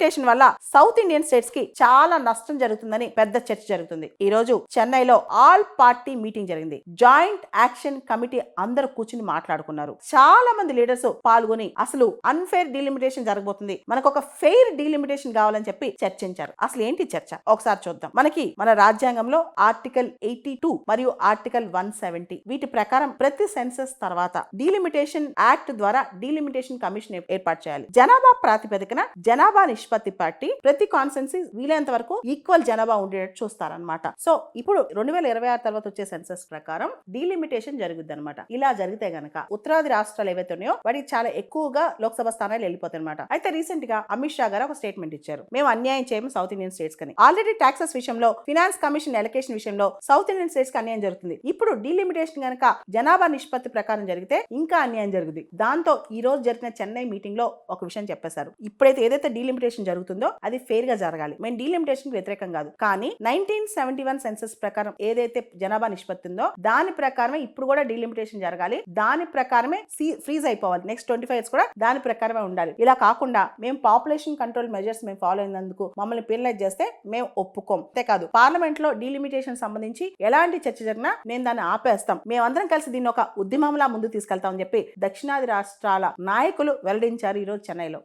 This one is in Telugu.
డీలిమిటేషన్ వల్ల సౌత్ ఇండియన్ స్టేట్స్ కి చాలా నష్టం జరుగుతుందని పెద్ద చర్చ జరుగుతుంది. ఈ రోజు చెన్నైలో ఆల్ పార్టీ మీటింగ్ జరిగింది. జాయింట్ యాక్షన్ కమిటీ అందరూ కూర్చుని మాట్లాడుకున్నారు. చాలా మంది లీడర్స్ పాల్గొని అసలు అన్ఫెయిర్ డీలిమిటేషన్ జరగబోతుంది, మనకు ఒక ఫెయిర్ డీలిమిటేషన్ కావాలని చెప్పి చర్చించారు. అసలు ఏంటి చర్చ ఒకసారి చూద్దాం. మన రాజ్యాంగంలో ఆర్టికల్ 82 మరియు ఆర్టికల్ 170 వీటి ప్రకారం ప్రతి సెన్సస్ తర్వాత డీలిమిటేషన్ యాక్ట్ ద్వారా డీలిమిటేషన్ కమిషన్ ఏర్పాటు చేయాలి. జనాభా ప్రాతిపదికన జనాభా నిష్పత్తి పట్టి ప్రతి కాన్స్టిట్యున్సీ వీలైనంత వరకు ఈక్వల్ జనాభా ఉండేటట్టు చూస్తారనమాట. సో ఇప్పుడు 2026 తర్వాత వచ్చే సెన్సస్ ప్రకారం డీలిమిటేషన్ జరుగుద్ది అనమాట. ఇలా జరిగితే గనక ఉత్తరాది రాష్ట్రాలు ఏవైతే ఉన్నాయో వాటికి చాలా ఎక్కువగా లోక్సభ స్థానాలు వెళ్ళిపోతాయి అనమాట. అయితే రీసెంట్ గా అమిత్ షా గారు ఒక స్టేట్మెంట్ ఇచ్చారు, మేము అన్యాయం చేయము సౌత్ ఇండియన్ స్టేట్స్ కని. ఆల్రెడీ టాక్సెస్ విషయంలో, ఫినాన్స్ కమిషన్ ఎలకేషన్ విషయంలో సౌత్ ఇండియన్ స్టేట్స్ కి అన్యాయం జరుగుతుంది. ఇప్పుడు డీలిమిటేషన్ గనక జనాభా నిష్పత్తి ప్రకారం జరిగితే ఇంకా అన్యాయం జరుగుతుంది. దాంతో ఈ రోజు జరిగిన చెన్నై మీటింగ్ లో ఒక విషయం చెప్పేశారు. ఇప్పుడైతే ఏదైతే డీలిమిటేషన్ జరుగుతుందో అది ఫెయిర్ గా జరగాలి. మేము డీలిమిటేషన్ వ్యతిరేకం కాదు, కానీ 1971 సెన్సస్ ప్రకారం ఏదైతే జనాభా నిష్పత్తి ఉందో దాని ప్రకారమే ఇప్పుడు కూడా డీలిమిటేషన్ జరగాలి. దాని ప్రకారమే ఫ్రీజ్ అయిపోవాలి. నెక్స్ట్ 25 ఇయర్స్ కూడా దాని ప్రకారమే ఉండాలి. ఇలా కాకుండా మేము పాపులేషన్ కంట్రోల్ మెజర్స్ మేము ఫాలో అయినందుకు మమ్మల్ని పెనలైజ్ చేస్తే మేము ఒప్పుకోం. అంతే కాదు, పార్లమెంట్ లో డీలిమిటేషన్ సంబంధించి ఎలాంటి చర్చ జరిగినా మేము దాన్ని ఆపేస్తాం, మేమందరం కలిసి దీన్ని ఒక ఉద్యమంలా ముందు తీసుకెళ్తామని చెప్పి దక్షిణాది రాష్ట్రాల నాయకులు వెల్లడించారు ఈ రోజు చెన్నైలో.